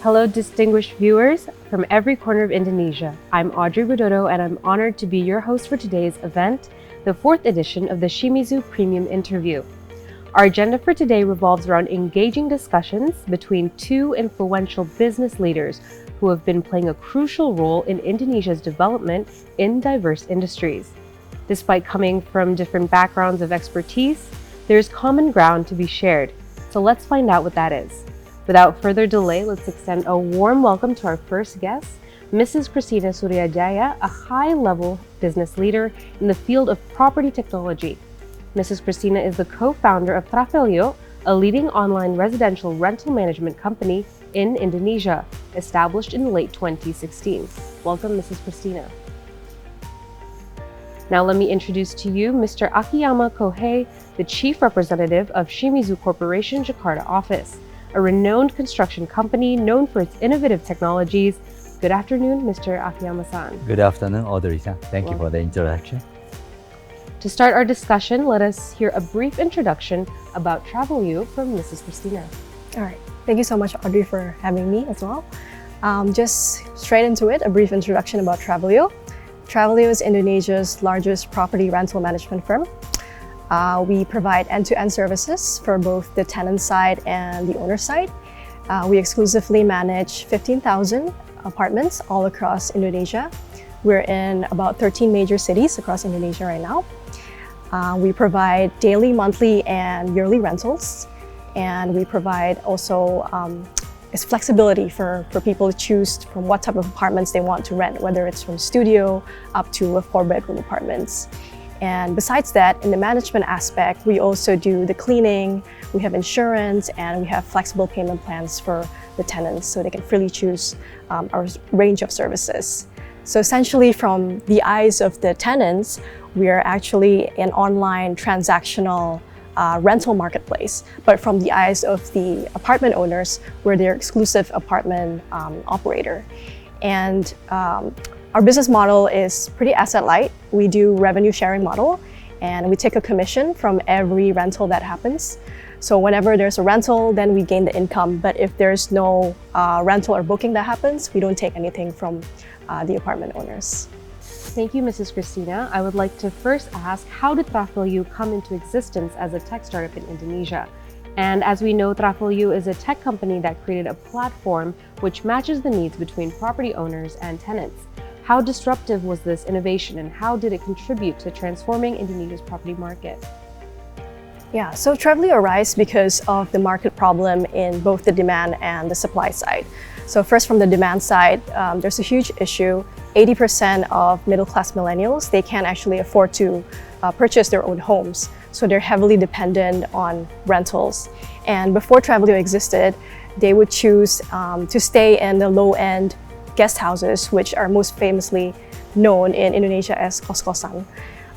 Hello, distinguished viewers from every corner of Indonesia. I'm Audrey Widodo, and I'm honored to be your host for today's event, the 4th edition of the SHIMIZU Premium Interview. Our agenda for today revolves around engaging discussions between two influential business leaders who have been playing a crucial role in Indonesia's development in diverse industries. Despite coming from different backgrounds of expertise, there's common ground to be shared. So let's find out what that is. Without further delay, let's extend a warm welcome to our first guest, Mrs. Christina Suriadjaja, a high-level business leader in the field of property technology. Mrs. Christina is the co-founder of Travelio, a leading online residential rental management company in Indonesia, established in late 2016. Welcome, Mrs. Christina. Now let me introduce to you Mr. Akiyama Kohei, the Chief Representative of SHIMIZU Corporation Jakarta office, a renowned construction company known for its innovative technologies. Good afternoon, Mr. Akiyama-san. Good afternoon, Audrey-san. Thank you for the introduction. To start our discussion, let us hear a brief introduction about Travelio from Mrs. Christina. All right. Thank you so much, Audrey, for having me as well. Just straight into it, a brief introduction about Travelio. Travelio is Indonesia's largest property rental management firm. We provide end-to-end services for both the tenant side and the owner side. We exclusively manage 15,000 apartments all across Indonesia. We're in about 13 major cities across Indonesia right now. We provide daily, monthly, and yearly rentals. And we provide also flexibility for people to choose from what type of apartments they want to rent, whether it's from studio up to a 4-bedroom apartments. And besides that, in the management aspect, we also do the cleaning, we have insurance, and we have flexible payment plans for the tenants so they can freely choose our range of services. So essentially, from the eyes of the tenants, we are actually an online transactional rental marketplace. But from the eyes of the apartment owners, we're their exclusive apartment operator. And our business model is pretty asset light. We do revenue sharing model, and we take a commission from every rental that happens. So whenever there's a rental, then we gain the income. But if there's no rental or booking that happens, we don't take anything from the apartment owners. Thank you, Mrs. Christina. I would like to first ask, how did Travelio come into existence as a tech startup in Indonesia? And as we know, Travelio is a tech company that created a platform which matches the needs between property owners and tenants. How disruptive was this innovation, and how did it contribute to transforming Indonesia's property market? Yeah, so Travelio arose because of the market problem in both the demand and the supply side. So first, from the demand side, there's a huge issue. 80% of middle-class millennials, they can't actually afford to purchase their own homes. So they're heavily dependent on rentals. And before Travelio existed, they would choose to stay in the low-end guest houses, which are most famously known in Indonesia as kos-kosan.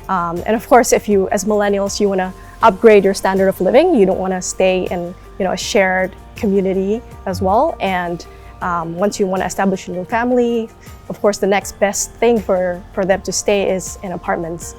And of course, if you, as millennials, you want to upgrade your standard of living, you don't want to stay in a shared community as well. And once you want to establish a new family, of course, the next best thing for them to stay is in apartments.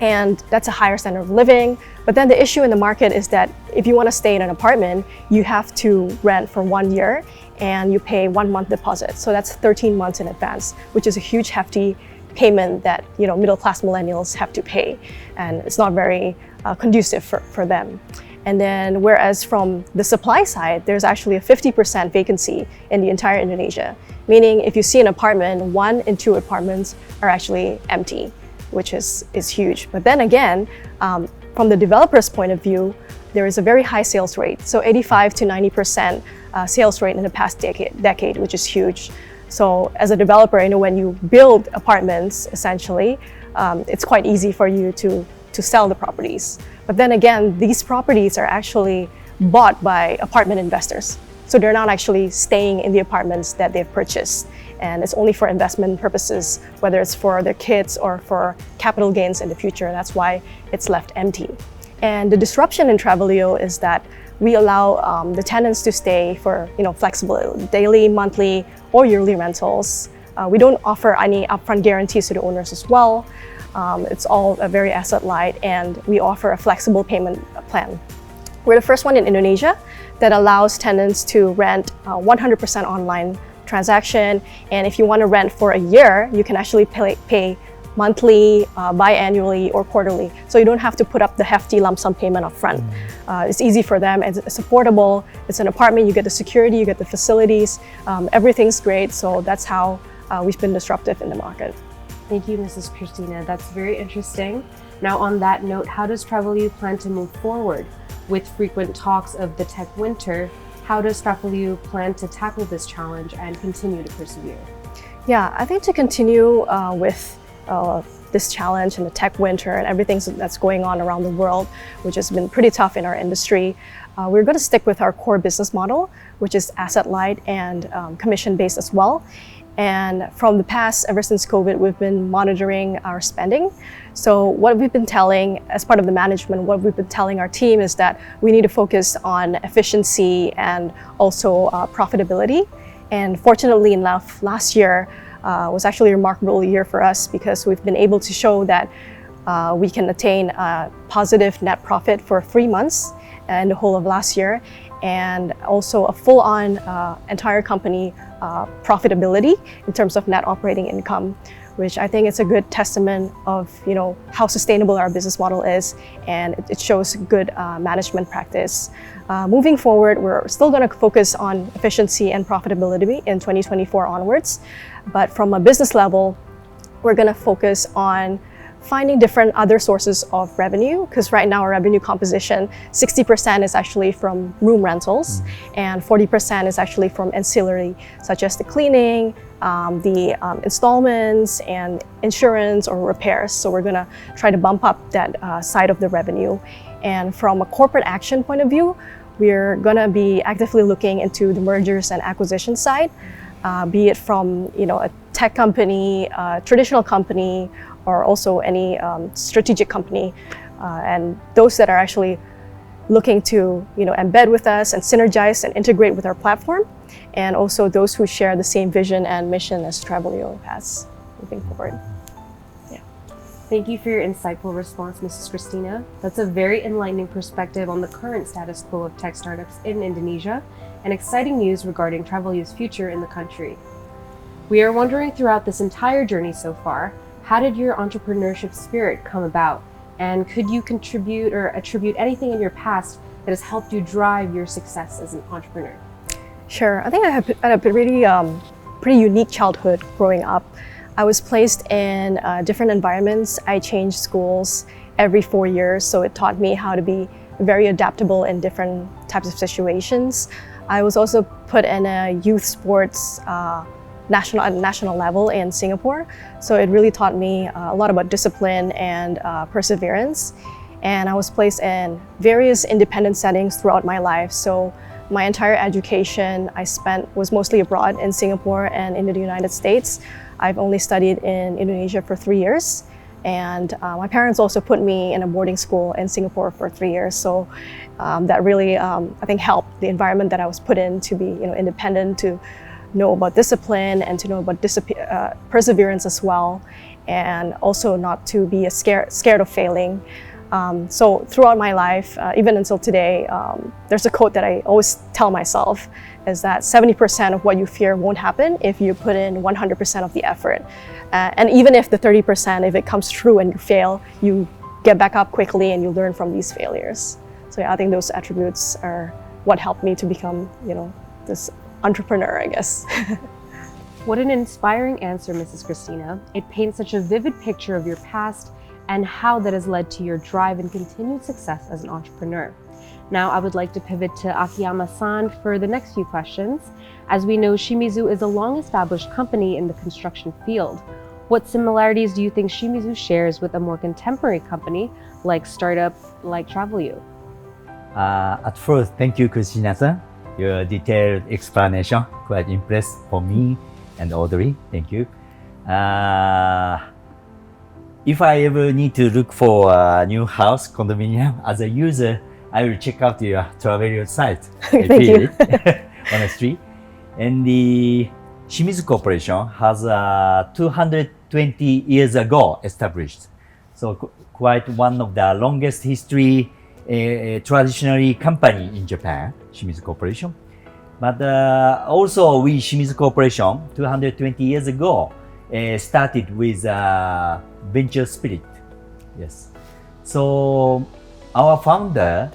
And that's a higher standard of living. But then the issue in the market is that if you want to stay in an apartment, you have to rent for 1 year and you pay 1 month deposit. So that's 13 months in advance, which is a huge hefty payment that middle-class millennials have to pay. And it's not very conducive for them. And then whereas from the supply side, there's actually a 50% vacancy in the entire Indonesia, meaning if you see an apartment, 1 in 2 apartments are actually empty, which is huge. But then again, from the developer's point of view, there is a very high sales rate. So 85 to 90% sales rate in the past decade, which is huge. So as a developer, when you build apartments, essentially, it's quite easy for you to sell the properties. But then again, these properties are actually bought by apartment investors. So they're not actually staying in the apartments that they've purchased. And it's only for investment purposes, whether it's for their kids or for capital gains in the future. That's why it's left empty. And the disruption in Travelio is that we allow the tenants to stay for flexible daily, monthly, or yearly rentals. We don't offer any upfront guarantees to the owners as well. It's all very asset light, and we offer a flexible payment plan. We're the first one in Indonesia that allows tenants to rent 100% online transaction. And if you want to rent for a year, you can actually pay monthly, biannually, or quarterly. So you don't have to put up the hefty lump sum payment up front. It's easy for them, it's affordable, it's an apartment, you get the security, you get the facilities, everything's great. So that's how we've been disruptive in the market. Thank you, Mrs. Christina. That's very interesting. Now, on that note, how does Travelio plan to move forward? With frequent talks of the tech winter, how does Travelio plan to tackle this challenge and continue to persevere? Yeah, I think to continue with this challenge and the tech winter and everything that's going on around the world, which has been pretty tough in our industry, we're going to stick with our core business model, which is asset light and commission-based as well. And from the past, ever since COVID, we've been monitoring our spending. So what we've been telling, as part of the management, what we've been telling our team is that we need to focus on efficiency and also profitability. And fortunately enough, last year was actually a remarkable year for us because we've been able to show that we can attain a positive net profit for 3 months in the whole of last year, and also a full-on entire company profitability in terms of net operating income, which I think is a good testament of how sustainable our business model is, and it shows good management practice. Moving forward, we're still going to focus on efficiency and profitability in 2024 onwards, but from a business level, we're going to focus on finding different other sources of revenue, because right now our revenue composition, 60% is actually from room rentals and 40% is actually from ancillary, such as the cleaning, the installments and insurance or repairs. So we're going to try to bump up that side of the revenue. And from a corporate action point of view, we're going to be actively looking into the mergers and acquisition side, be it from a tech company, a traditional company, or also any strategic company, and those that are actually looking to embed with us and synergize and integrate with our platform, and also those who share the same vision and mission as Travelio has moving forward. Yeah. Thank you for your insightful response, Mrs. Christina. That's a very enlightening perspective on the current status quo of tech startups in Indonesia, and exciting news regarding Travelio's future in the country. We are wondering throughout this entire journey so far, how did your entrepreneurship spirit come about? And could you contribute or attribute anything in your past that has helped you drive your success as an entrepreneur? Sure. I think I had a pretty unique childhood growing up. I was placed in different environments. I changed schools every 4 years, so it taught me how to be very adaptable in different types of situations. I was also put in a youth sports national level in Singapore. So it really taught me a lot about discipline and perseverance. And I was placed in various independent settings throughout my life. So my entire education I spent was mostly abroad in Singapore and in the United States. I've only studied in Indonesia for 3 years. And my parents also put me in a boarding school in Singapore for 3 years. So that really, I think, helped the environment that I was put in to be independent, to know about discipline and to know about perseverance as well, and also not to be scared of failing. So throughout my life, even until today, there's a quote that I always tell myself, is that 70% of what you fear won't happen if you put in 100% of the effort. And even if the 30%, if it comes true and you fail, you get back up quickly and you learn from these failures. So yeah, I think those attributes are what helped me to become, this entrepreneur, I guess. What an inspiring answer, Mrs. Christina. It paints such a vivid picture of your past and how that has led to your drive and continued success as an entrepreneur. Now, I would like to pivot to Akiyama-san for the next few questions. As we know, Shimizu is a long-established company in the construction field. What similarities do you think Shimizu shares with a more contemporary company like startup like Travelio? At first, thank you, Christina-san. Your detailed explanation quite impressed for me and Audrey. Thank you. If I ever need to look for a new house condominium as a user, I will check out your Travelio site. Thank you. Honestly. And the Shimizu Corporation has 220 years ago established. So quite one of the longest history traditionally company in Japan, Shimizu Corporation. But also we, SHIMIZU Corporation, 220 years ago, started with venture spirit. Yes. So our founder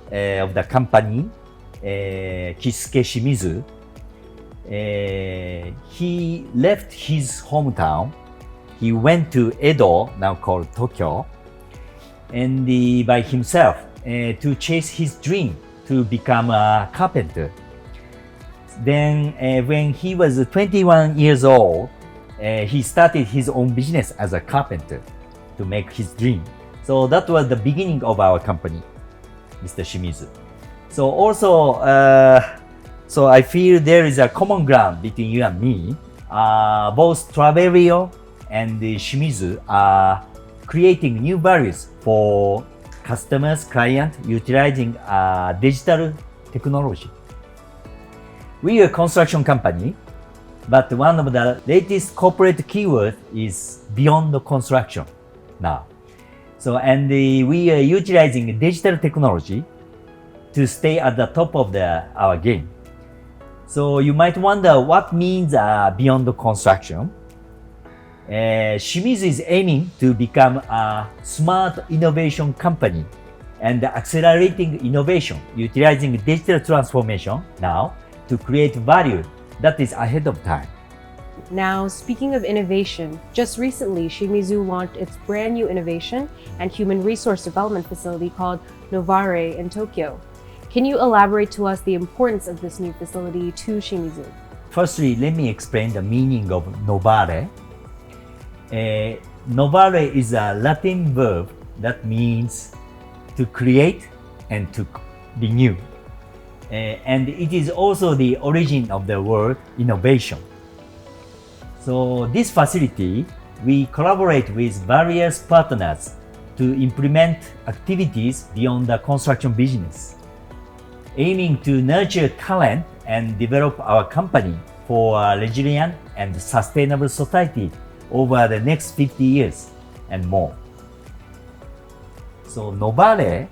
of the company, Kisuke Shimizu, he left his hometown. He went to Edo, now called Tokyo, and by himself to chase his dream to become a carpenter. Then when he was 21 years old, he started his own business as a carpenter to make his dream. So that was the beginning of our company, Mr. Shimizu. So also, so I feel there is a common ground between you and me. Both Travelio and Shimizu are creating new values for customers, clients, utilizing digital technology. We are a construction company, but one of the latest corporate keywords is beyond the construction now. So, and we are utilizing digital technology to stay at the top of our game. So you might wonder what means beyond the construction. Shimizu is aiming to become a smart innovation company and accelerating innovation, utilizing digital transformation now to create value that is ahead of time. Now, speaking of innovation, just recently Shimizu launched its brand new innovation and human resource development facility called Novare in Tokyo. Can you elaborate to us the importance of this new facility to Shimizu? Firstly, let me explain the meaning of novare. Novare is a Latin verb that means to create and to renew. And it is also the origin of the word innovation. So this facility, we collaborate with various partners to implement activities beyond the construction business, aiming to nurture talent and develop our company for a resilient and sustainable society over the next 50 years and more. So Novare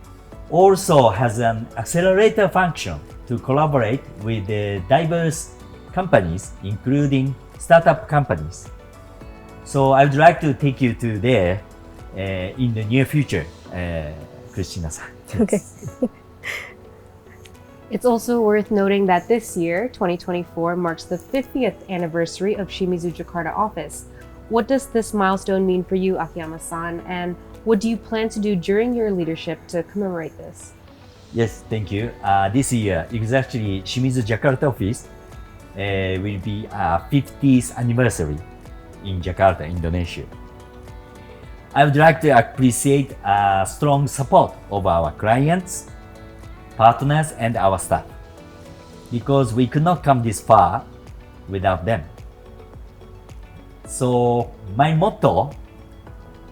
also has an accelerator function to collaborate with diverse companies, including startup companies. So I would like to take you to there in the near future, Christina-san. Okay. It's also worth noting that this year, 2024, marks the 50th anniversary of Shimizu Jakarta office. What does this milestone mean for you, Akiyama-san, and what do you plan to do during your leadership to commemorate this? Yes, thank you. This year, exactly, Shimizu Jakarta office will be 50th anniversary in Jakarta, Indonesia. I would like to appreciate strong support of our clients, partners, and our staff, because we could not come this far without them. So my motto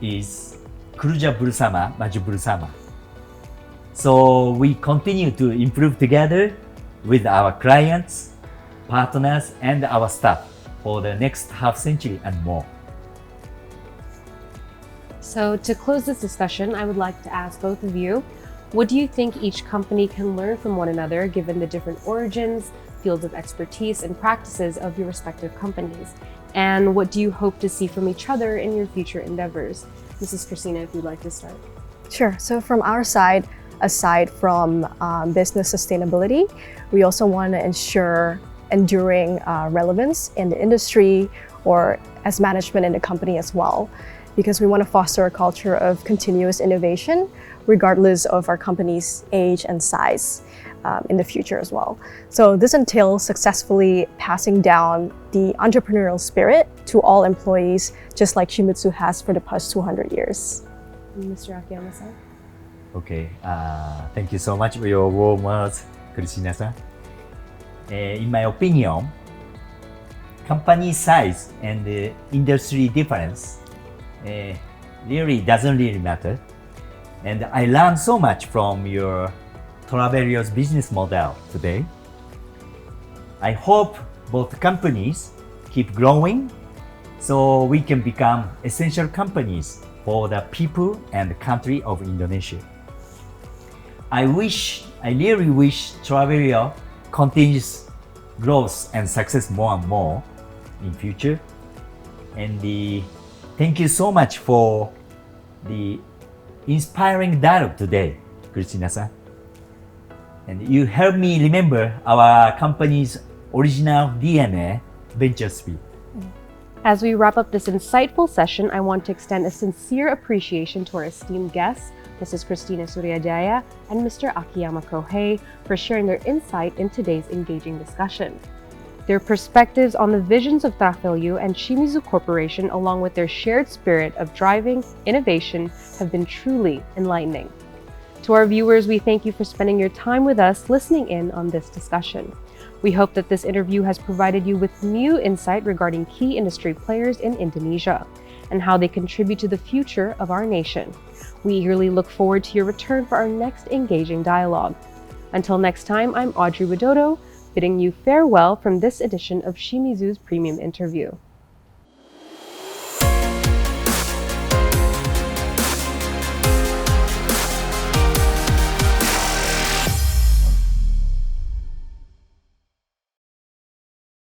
is Kerja bersama, maju bersama. So we continue to improve together with our clients, partners, and our staff for the next half century and more. So to close this discussion, I would like to ask both of you, what do you think each company can learn from one another given the different origins, fields of expertise, and practices of your respective companies? And what do you hope to see from each other in your future endeavors? Mrs. Christina, if you'd like to start. Sure. So from our side, aside from business sustainability, we also want to ensure enduring relevance in the industry or as management in the company as well, because we want to foster a culture of continuous innovation regardless of our company's age and size in the future as well. So this entails successfully passing down the entrepreneurial spirit to all employees, just like Shimizu has for the past 200 years. Mr. Akiyama-san? Okay, thank you so much for your warm words, Christina-san. In my opinion, company size and industry difference really doesn't really matter. And I learned so much from your Travelio's business model today. I hope both companies keep growing so we can become essential companies for the people and the country of Indonesia. I really wish Travelio continues growth and success more and more in future. And thank you so much for the inspiring dialogue today, Christina-san. And you helped me remember our company's original DNA, Venture Speed. As we wrap up this insightful session, I want to extend a sincere appreciation to our esteemed guests, Mrs. Christina Suriadjaja and Mr. Akiyama Kohei, for sharing their insight in today's engaging discussion. Their perspectives on the visions of Travelio and SHIMIZU Corporation, along with their shared spirit of driving innovation, have been truly enlightening. To our viewers, we thank you for spending your time with us listening in on this discussion. We hope that this interview has provided you with new insight regarding key industry players in Indonesia and how they contribute to the future of our nation. We eagerly look forward to your return for our next engaging dialogue. Until next time, I'm Audrey Widodo, bidding you farewell from this edition of SHIMIZU's Premium Interview.